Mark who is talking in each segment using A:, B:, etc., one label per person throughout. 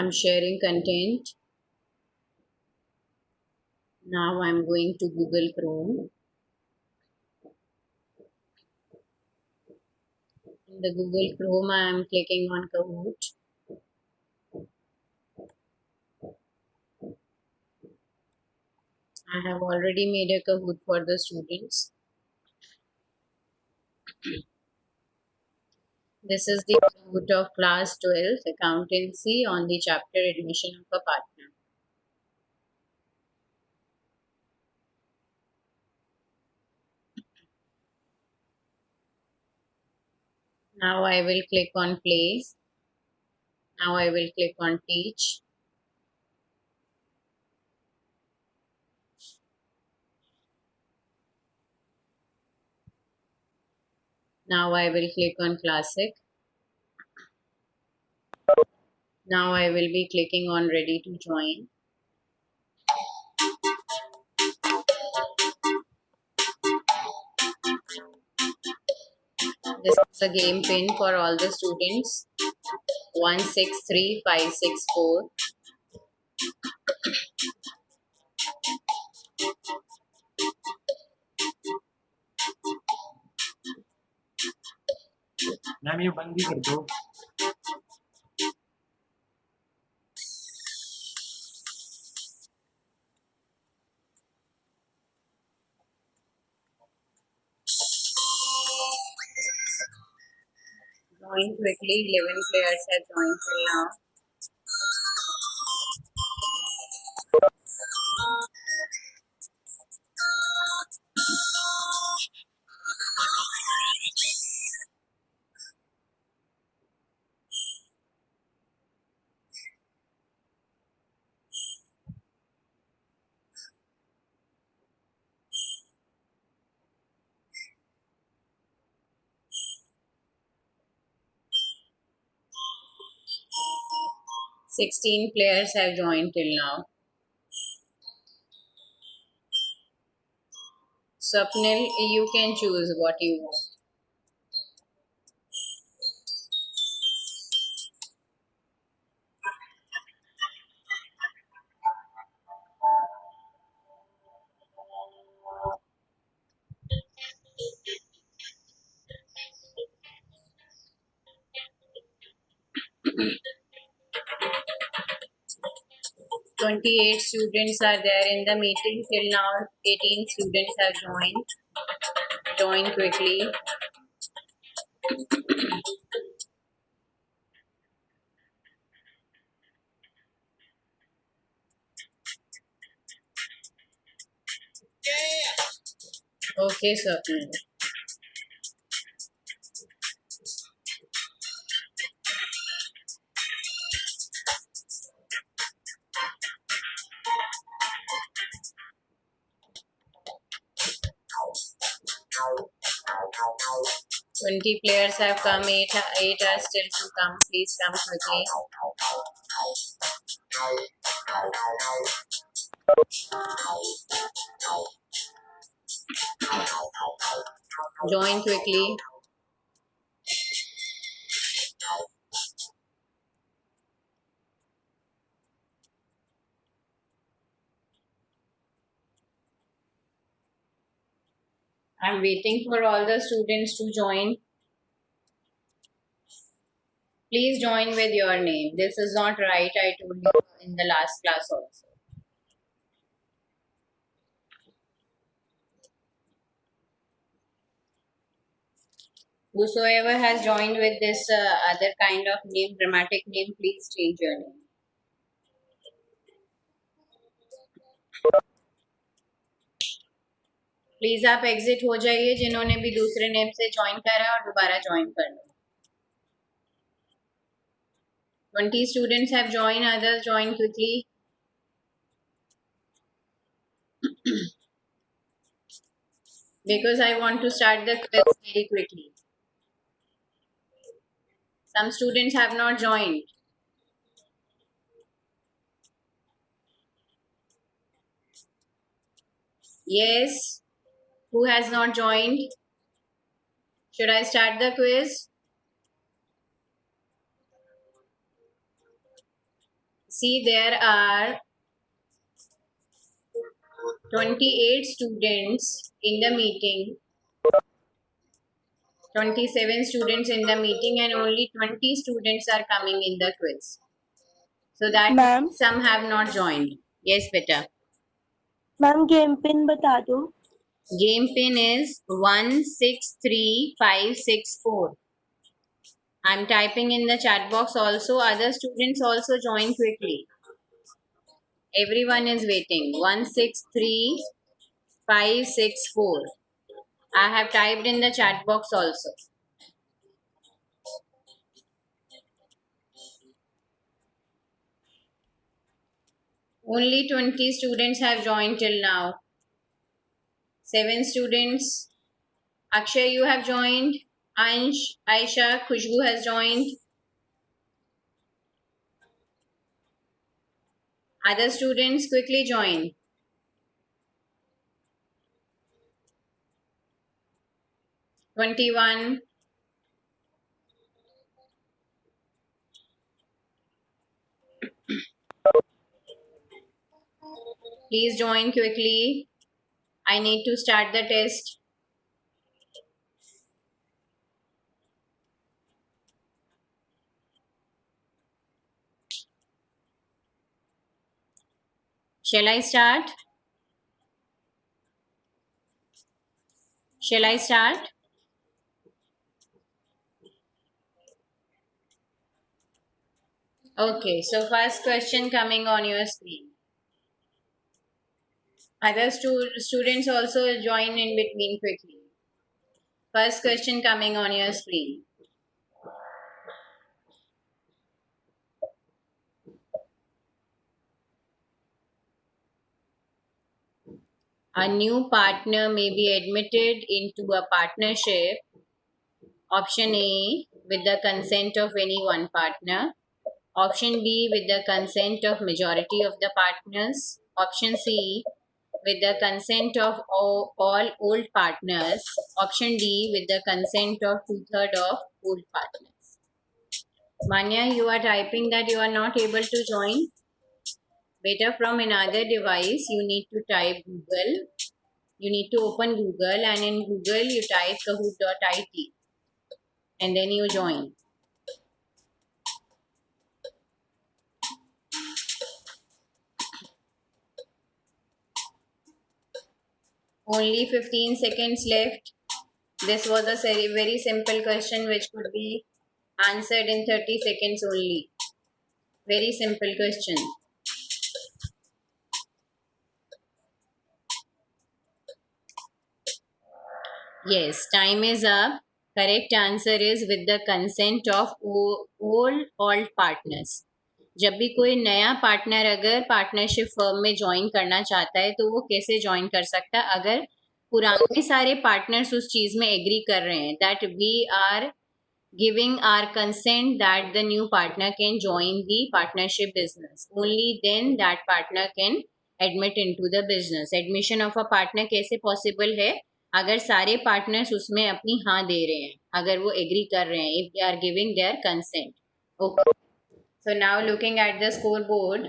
A: I'm sharing content. Now I'm going to Google Chrome. In the Google Chrome, I am clicking on Kahoot. I have already made a Kahoot for the students. This is the Kahoot of Class 12 Accountancy on the chapter Admission of a Partner. Now I will click on Play. Now I will click on Teach. Now I will click on Classic. Now I will be clicking on Ready to Join. This is a game pin for all the students. 163564.
B: Ma'am ये बंद ही कर दो.
A: Join quickly. 11 players have joined till now. Sixteen players have joined till now. Swapnil, you can choose what you want. Twenty-eight students are there in the meeting till now. 18 students have joined. Join quickly. Okay, Swapnil. 20 players have come. Eight are still to come. Please come quickly. Join quickly. I'm waiting for all the students to join. Please join with your name. This is not right. I told you in the last class also. Whosoever has joined with this other kind of name, dramatic name, please change your name. Please आप exit हो जाइए जिन्होंने भी दूसरे name से join करा है और दोबारा ज्वाइन कर लो. 20 students have joined. Others join quickly. Because I want to start the quiz very quickly. Some students have not joined. Yes. Who has not joined? Should I start the quiz? see there are 28 students in the meeting, 27 students in the meeting, and only 20 students are coming in the quiz. So that
C: ma'am
A: some have not joined. Yes, beta.
C: Ma'am game pin बता दो.
A: Game pin is 163564. I'm typing in the chat box also. Other students also join quickly. Everyone is waiting. 163564. I have typed in the chat box also. Only 20 students have joined till now. 7 students. Akshay, you have joined. Ansh, Aisha, Khushbu has joined. Other students quickly join. "21". Please join quickly. I need to start the test. Shall I start? Shall I start? Okay, so first question coming on your screen. Other students also join in between quickly. First question coming on your screen. A new partner may be admitted into a partnership. Option A, with the consent of any one partner. Option B, with the consent of majority of the partners. Option C, with the consent of all old partners. Option D, with the consent of 2/3 of old partners. Manya, you are typing that you are not able to join. Better from another device, you need to type Google. You need to open Google, and in Google you type kahoot.it and then you join. Only 15 seconds left. This was a very simple question which could be answered in 30 seconds only. Very simple question. Yes, time is up. Correct answer is with the consent of all partners. जब भी कोई नया partner अगर partnership firm में join करना चाहता है तो वो कैसे ज्वाइन कर सकता है, अगर पुराने सारे पार्टनर्स उस चीज में एग्री कर रहे हैं that we are giving our consent that the new partner can join the partnership business, only then that partner can admit into the business. Admission of a partner कैसे possible है, अगर सारे पार्टनर्स उसमें अपनी हाँ दे रहे हैं, अगर वो एग्री कर रहे हैं, if they are giving their consent. Okay, so now looking at the scoreboard,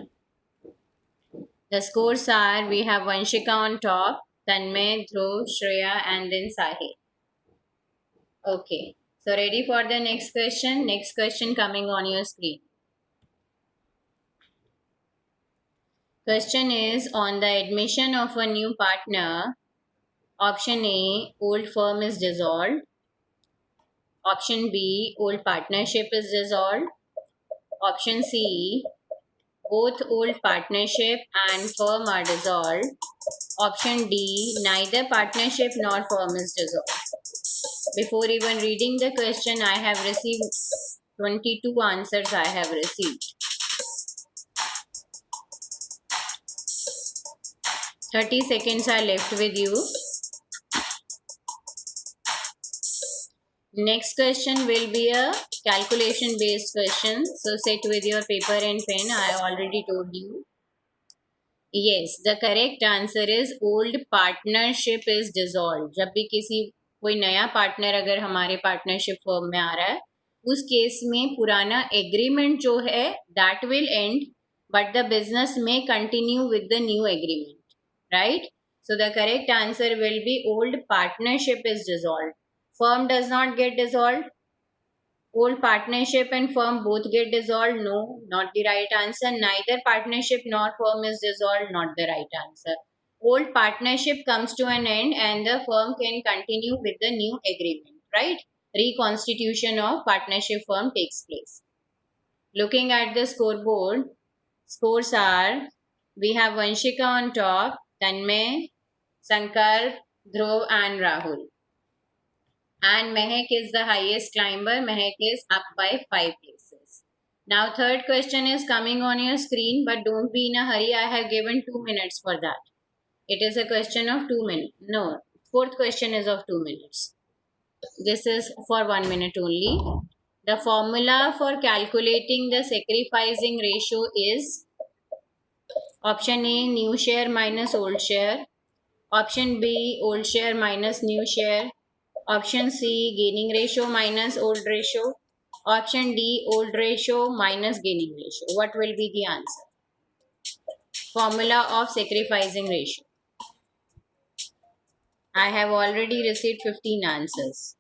A: the scores are, we have Vanshika on top, Tanmay, Dhruv, Shreya, and then Sahil. Okay, so ready for the next question? Next question coming on your screen. Question is on the admission of a new partner. Option A, old firm is dissolved. Option B, old partnership is dissolved. Option C, both old partnership and firm are dissolved. Option D, neither partnership nor firm is dissolved. Before even reading the question, I have received 22 answers I have received. 30 seconds are left with you. Next question will be a calculation based question. So sit with your paper and pen. I already told you. Yes, the correct answer is old partnership is dissolved. जब भी किसी कोई नया partner अगर हमारे partnership firm में आ रहा है, उस केस में पुराना एग्रीमेंट जो है that will and but the business may continue with the new agreement, right? So the correct answer will be old partnership is dissolved. Firm does not get dissolved. Old partnership and firm both get dissolved. No, not the right answer. Neither partnership nor firm is dissolved. Not the right answer. Old partnership comes to an end and the firm can continue with the new agreement, right? Reconstitution of partnership firm takes place. Looking at the scoreboard, scores are we have Vanshika on top, Tanmay, Sankar, Dhruv, and Rahul. And Mehak is the highest climber. Mehak is up by 5 places. Now, third question is coming on your screen, but don't be in a hurry. I have given 2 minutes for that. It is a question of 2 minutes. No, fourth question is of 2 minutes. This is for 1 minute only. The formula for calculating the sacrificing ratio is option A, new share minus old share. Option B, old share minus new share. Option C, gaining ratio minus old ratio. Option D, old ratio minus gaining ratio. What will be the answer? Formula of sacrificing ratio. I have already received 15 answers.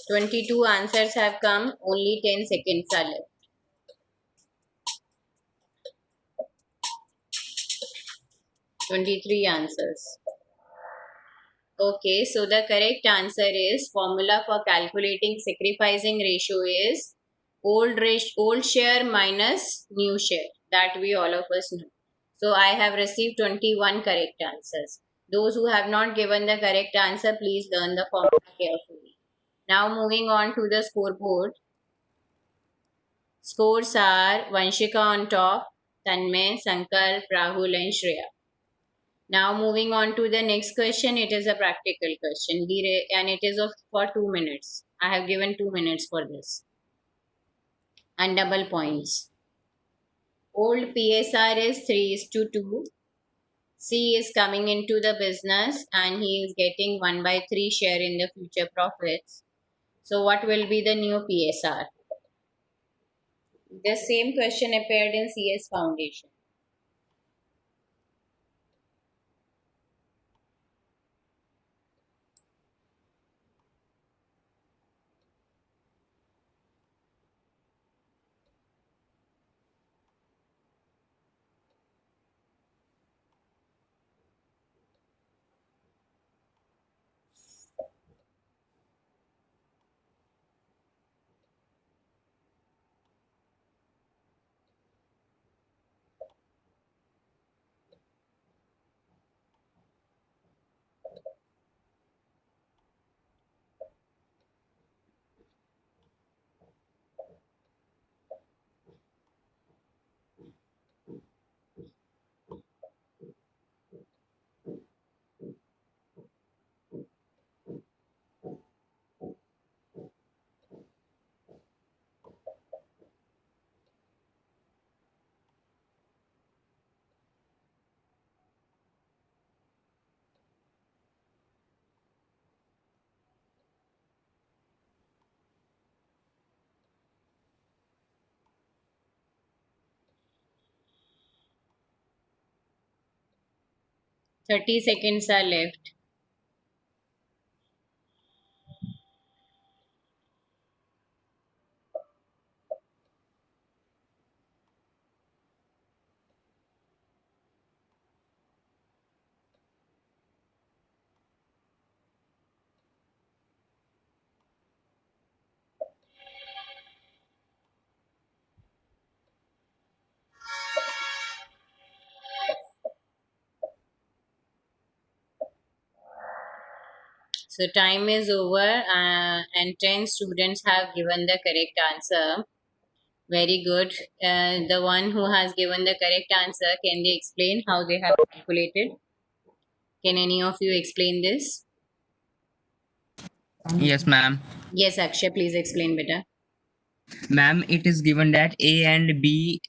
A: Twenty-two answers have come, only 10 seconds are left. 23 answers. Okay, so the correct answer is formula for calculating sacrificing ratio is old share minus new share. That we all of us know. So I have received 21 correct answers. Those who have not given the correct answer, please learn the formula carefully. Now moving on to the scoreboard. Scores are Vanshika on top, Tanmay, Sankar, Rahul and Shreya. Now moving on to the next question, it is a practical question and it is for 2 minutes. I have given 2 minutes for this and double points. Old PSR is 3 is to 2. C is coming into the business and he is getting 1 by 3 share in the future profits. So what will be the new PSR? The same question appeared in CS Foundation. 30 seconds are left. So time is over and 10 students have given the correct answer. Very good. The one who has given the correct answer, can they explain how they have calculated? Can any of you explain this?
D: Yes, ma'am.
A: Yes, Akshay, please explain better.
D: Ma'am, it is given that A and B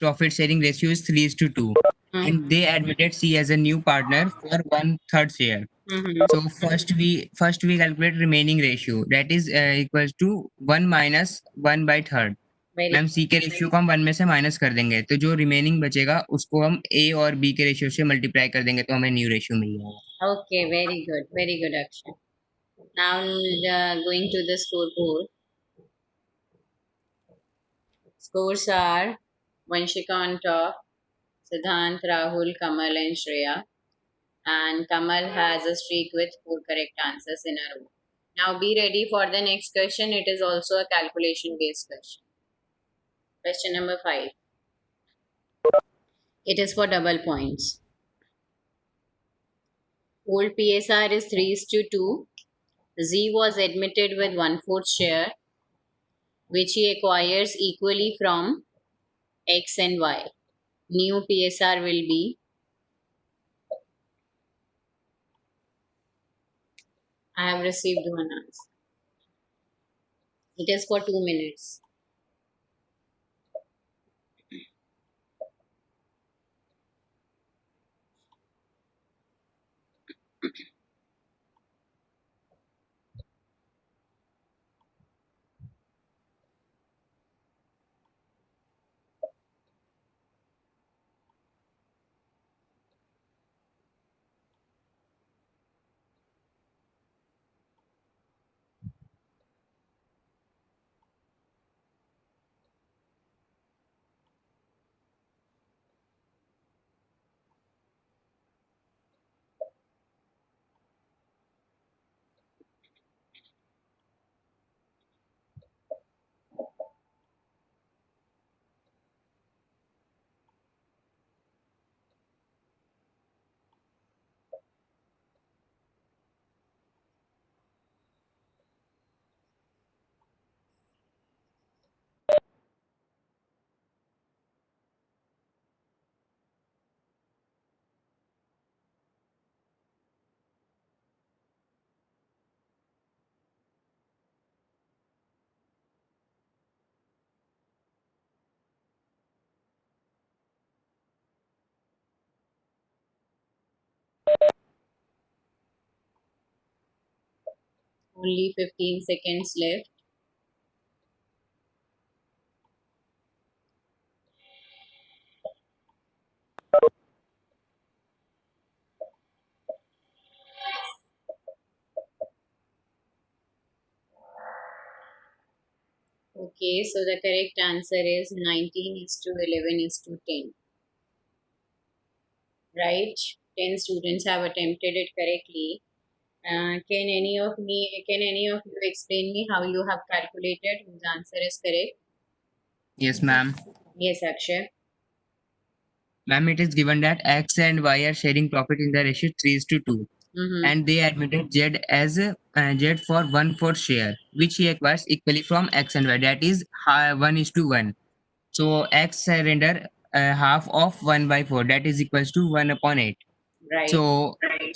D: profit sharing ratio is 3:2, and they admitted C as a new partner for 1/3 share. So first we calculate remaining ratio, that is equals to 1 minus 1 by third.
A: Very
D: ma'am सी के ratio को हम 1 में से minus कर देंगे, तो जो remaining बचेगा उसको हम ए और बी के रेशियो से मल्टीप्लाई कर देंगे, तो हमें न्यू रेशियो मिल जाएगा.
A: okay. Very good, Akshay. Now going to the scoreboard. Scores are Vanshika on top, Siddhant, Rahul, Kamal, and Shreya. And Kamal has a streak with 4 correct answers in a row. Now be ready for the next question. It is also a calculation based question. Question number 5. It is for double points. Old PSR is 3:2. Z was admitted with 1/4 share, which he acquires equally from X and Y. New PSR will be, I have received one answer. It is for 2 minutes. Only 15 seconds left. Okay, so the correct answer is 19:11:10. Right? 10 students have attempted it correctly. Can any of you explain me how you have calculated whose answer is correct?
D: Yes, ma'am.
A: Yes, Akshay.
D: Ma'am, it is given that X and Y are sharing profit in the ratio 3:2.
A: Mm-hmm.
D: And they admitted Z as Z for 1/4 share, which he acquires equally from X and Y. That is 1:1. So X surrender half of 1/4. That is equals to 1/8.
A: Right.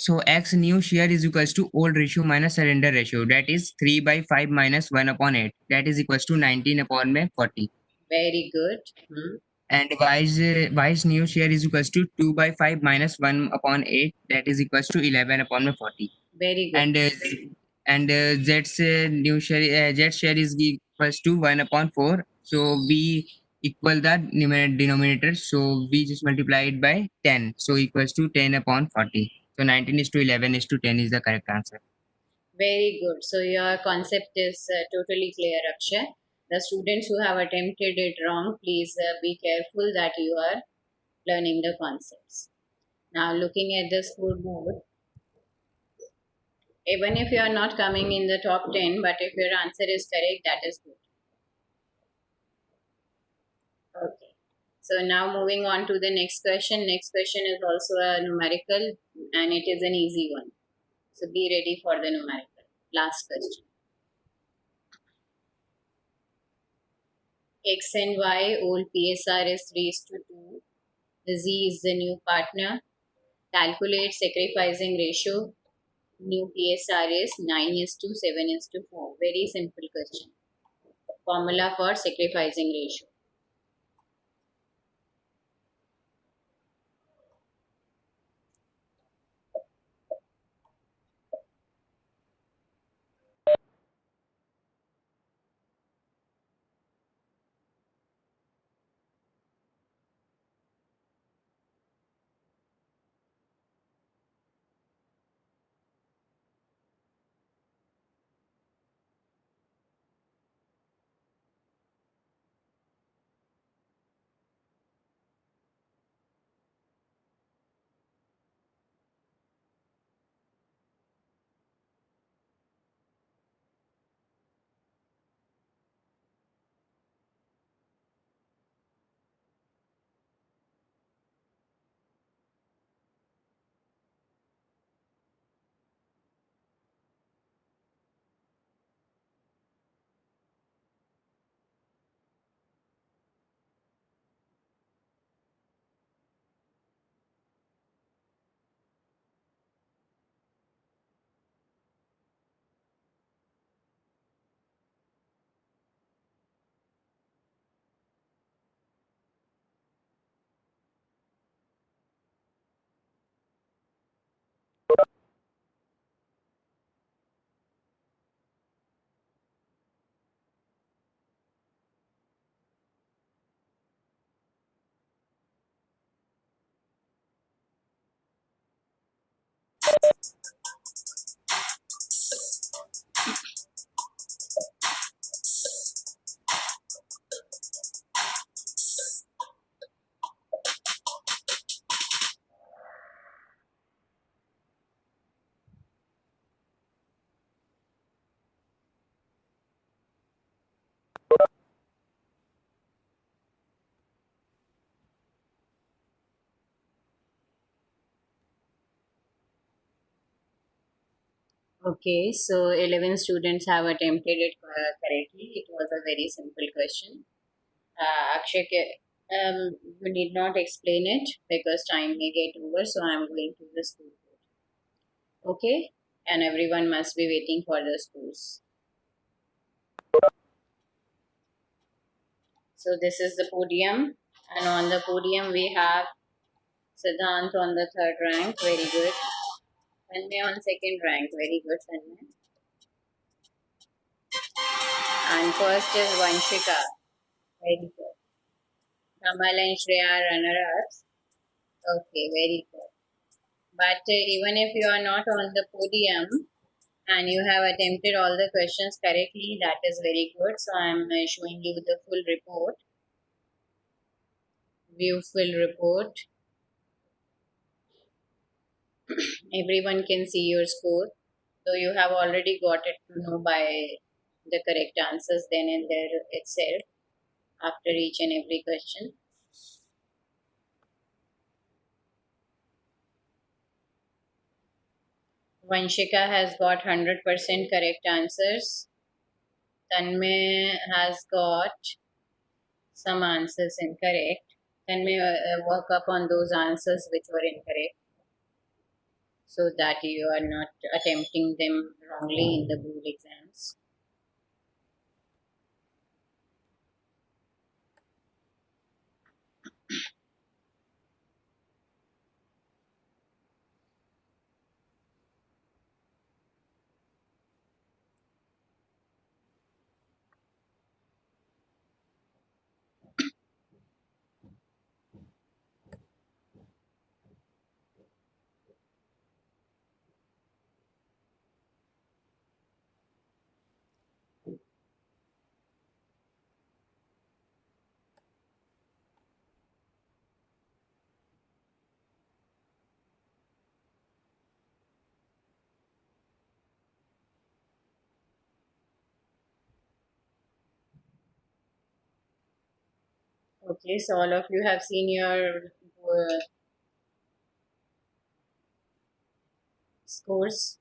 D: So X new share is equals to old ratio minus surrender ratio. That is 3/5 minus 1/8. That is equals to 19/40.
A: Very good.
D: And Y's new share is equals to 2/5 minus 1/8. That is equals to 11/40.
A: Very good.
D: And Z's new share Z share is equals to 1/4. So we equal the denominator. So we just multiply it by 10. So equals to 10/40. So 19:11:10 is the correct answer.
A: Very good. So your concept is totally clear, Akshay. The students who have attempted it wrong, please be careful that you are learning the concepts. Now, looking at the scoreboard, even if you are not coming in the top 10, but if your answer is correct, that is good. Okay. So now moving on to the next question. Next question is also a numerical and it is an easy one. So be ready for the numerical. Last question. X and Y, old PSR is 3:2. The Z is the new partner. Calculate sacrificing ratio. New PSR is 9:7:4. Very simple question. formula for sacrificing ratio. Okay, so 11 students have attempted it correctly. It was a very simple question. Akshay, you need not explain it because time may get over, so I'm going to the school board. Okay, and everyone must be waiting for the schools. So this is the podium, and on the podium we have Siddhant on the third rank, very good. Tanmay on second rank, very good, Tanmay. And first is Vanshika, very good. Kamal and Shreya are runner-ups. Okay, very good. But even if you are not on the podium and you have attempted all the questions correctly, that is very good. So I am showing you the full report, view full report. Everyone can see your score. So you have already got it to know by the correct answers then and there itself after each and every question. Vanshika has got 100% correct answers. Tanmay has got some answers incorrect. Tanmay work up on those answers which were incorrect so that you are not attempting them wrongly in the board exams. Okay, so all of you have seen your scores.